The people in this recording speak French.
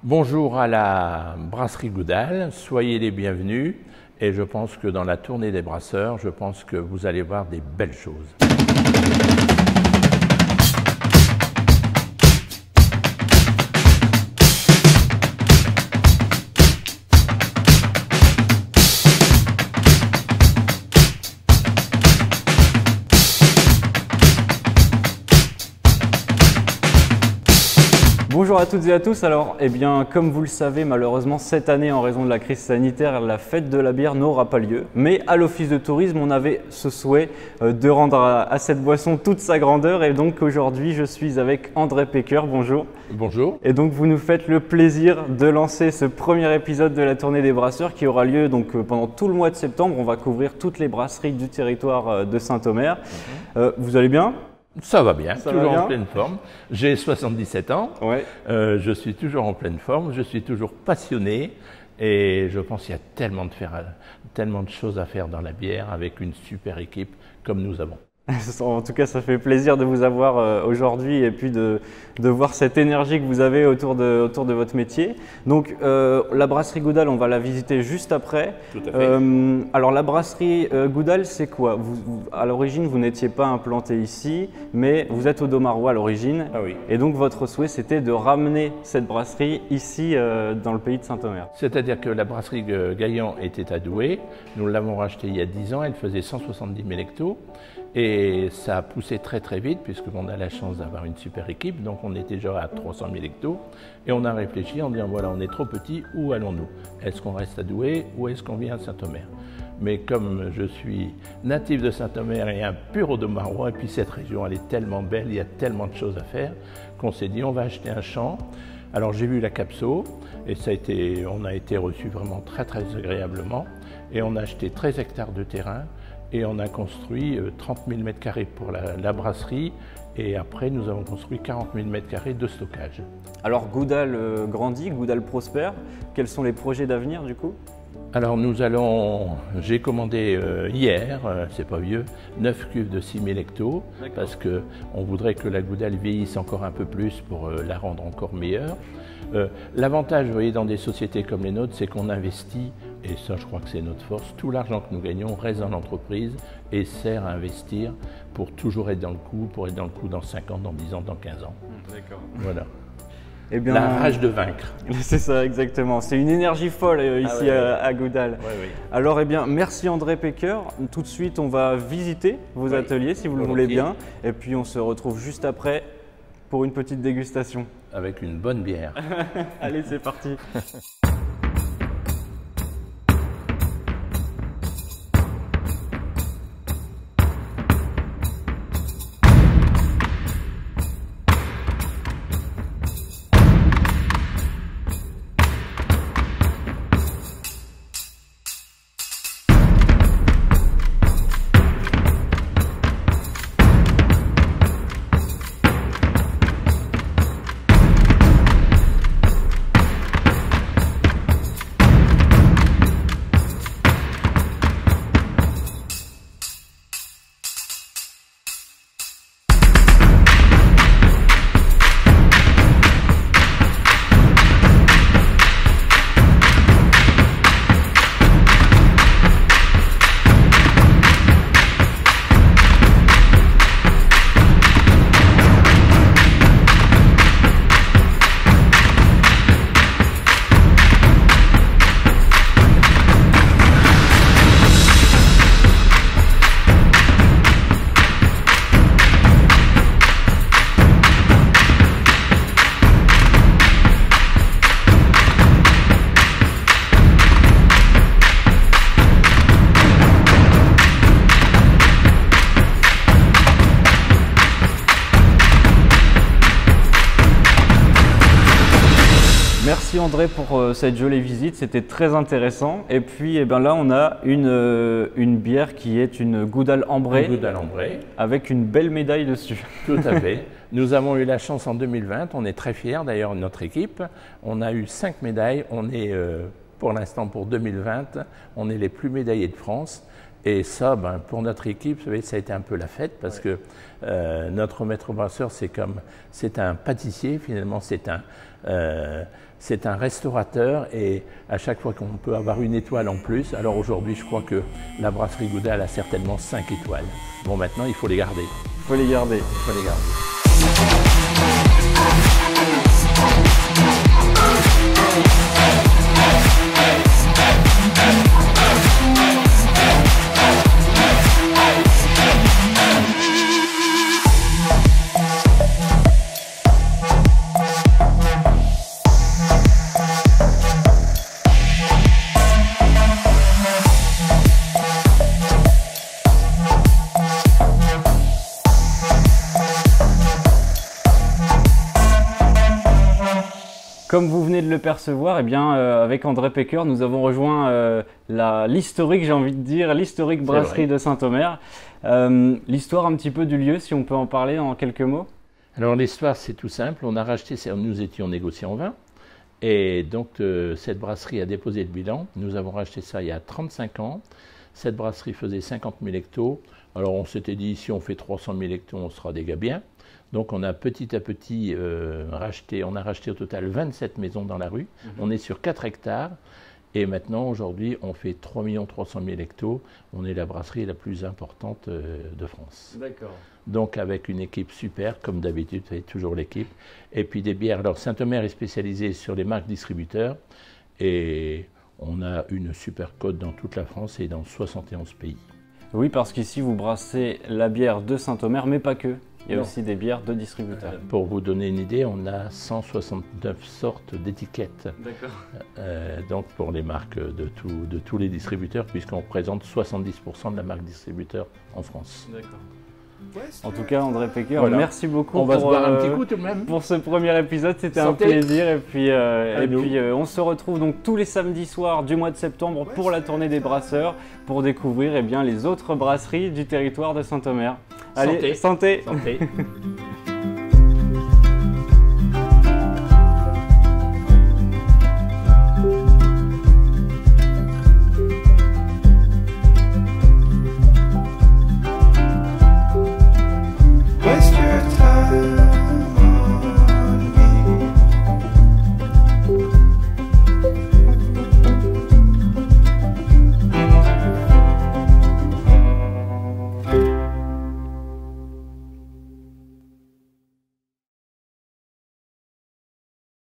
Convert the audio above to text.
Bonjour à la brasserie Goudal, soyez les bienvenus et je pense que dans la tournée des brasseurs, je pense que vous allez voir des belles choses. Bonjour à toutes et à tous. Alors, comme vous le savez, malheureusement, cette année, en raison de la crise sanitaire, la fête de la bière n'aura pas lieu. Mais à l'Office de tourisme, on avait ce souhait de rendre à cette boisson toute sa grandeur. Et donc, aujourd'hui, je suis avec André Pecker. Bonjour. Bonjour. Et donc, vous nous faites le plaisir de lancer ce premier épisode de la tournée des brasseurs qui aura lieu pendant tout le mois de septembre. On va couvrir toutes les brasseries du territoire de Saint-Omer. Vous allez bien ? Ça va bien, Ça toujours va bien en pleine forme. J'ai 77 ans, Ouais. Je suis toujours en pleine forme, je suis toujours passionné et je pense qu'il y a tellement de choses à faire dans la bière avec une super équipe comme nous avons. En tout cas, ça fait plaisir de vous avoir aujourd'hui et puis de voir cette énergie que vous avez autour de votre métier. Donc, la brasserie Goudal, on va la visiter juste après. Tout à fait. Alors, la brasserie Goudal, c'est quoi? À l'origine, vous n'étiez pas implanté ici, mais vous êtes au Domarois à l'origine. Ah oui. Et donc, votre souhait, c'était de ramener cette brasserie ici, dans le pays de Saint-Omer. C'est-à-dire que la brasserie Gaillan était à Douai, nous l'avons rachetée il y a 10 ans, elle faisait 170 000 hectos. Et ça a poussé très très vite puisqu'on a la chance d'avoir une super équipe, donc on était déjà à 300 000 hectos et on a réfléchi en disant voilà, on est trop petit, où allons-nous? Est-ce qu'on reste à Douai ou est-ce qu'on vient à Saint-Omer? Mais comme je suis natif de Saint-Omer et un pur Audomarois, et puis cette région elle est tellement belle, il y a tellement de choses à faire qu'on s'est dit on va acheter un champ. Alors j'ai vu la Capso et on a été reçus vraiment très très agréablement et on a acheté 13 hectares de terrain. Et on a construit 30 000 m² pour la brasserie et après nous avons construit 40 000 m² de stockage. Alors, Goudal grandit, Goudal prospère. Quels sont les projets d'avenir du coup? Alors j'ai commandé hier, c'est pas vieux, 9 cuves de 6 000 hectos parce qu'on voudrait que la Goudal vieillisse encore un peu plus pour la rendre encore meilleure. L'avantage, vous voyez, dans des sociétés comme les nôtres, c'est qu'on investit, et ça je crois que c'est notre force, tout l'argent que nous gagnons reste dans l'entreprise et sert à investir pour toujours être dans le coup, pour être dans le coup dans 5 ans, dans 10 ans, dans 15 ans. D'accord. Voilà. Eh bien, la rage de vaincre. C'est ça, exactement. C'est une énergie folle ici à Goudal. Oui, oui. Alors, merci André Pecker. Tout de suite, on va visiter vos ateliers si vous le voulez bien. Et puis, on se retrouve juste après pour une petite dégustation. Avec une bonne bière. Allez, c'est parti. Merci André pour cette jolie visite, c'était très intéressant. Et puis là on a une bière qui est une Goudal Ambrée. Une Goudal Ambrée. Avec une belle médaille dessus. Tout à fait. Nous avons eu la chance en 2020, on est très fiers d'ailleurs de notre équipe. On a eu 5 médailles, on est pour l'instant pour 2020, on est les plus médaillés de France. Et ça, pour notre équipe, vous savez, ça a été un peu la fête parce que notre maître brasseur, c'est un pâtissier, finalement, c'est un restaurateur et à chaque fois qu'on peut avoir une étoile en plus, alors aujourd'hui, je crois que la brasserie Gouda, elle a certainement 5 étoiles. Bon, maintenant, il faut les garder. Il faut les garder. Il faut les garder. Comme vous venez de le percevoir, eh bien, avec André Pecker, nous avons rejoint l'historique, j'ai envie de dire, l'historique brasserie de Saint-Omer. L'histoire un petit peu du lieu, si on peut en parler en quelques mots. Alors l'histoire, c'est tout simple. On a racheté, nous étions négociants en vin, et donc cette brasserie a déposé le bilan. Nous avons racheté ça il y a 35 ans. Cette brasserie faisait 50 000 hectos. Alors on s'était dit, si on fait 300 000 hectos, on sera des gars bien. Donc on a petit à petit racheté, on a racheté au total 27 maisons dans la rue. On est sur 4 hectares et maintenant aujourd'hui on fait 3 300 000 hectos. On est la brasserie la plus importante de France. D'accord. Donc avec une équipe super, comme d'habitude, c'est toujours l'équipe. Et puis des bières. Alors Saint-Omer est spécialisé sur les marques distributeurs et on a une super cote dans toute la France et dans 71 pays. Oui, parce qu'ici vous brassez la bière de Saint-Omer, mais pas que. Il y a aussi des bières de distributeurs. Pour vous donner une idée, on a 169 sortes d'étiquettes. D'accord. Donc pour les marques de tous les distributeurs, puisqu'on représente 70% de la marque distributeur en France. D'accord. En tout cas, André Pecker, voilà. Merci beaucoup on va se boire un petit coup tout de même. Pour ce premier épisode. C'était un plaisir. Et puis, on se retrouve donc tous les samedis soirs du mois de septembre pour la tournée des brasseurs, pour découvrir les autres brasseries du territoire de Saint-Omer. Allez, santé. Santé.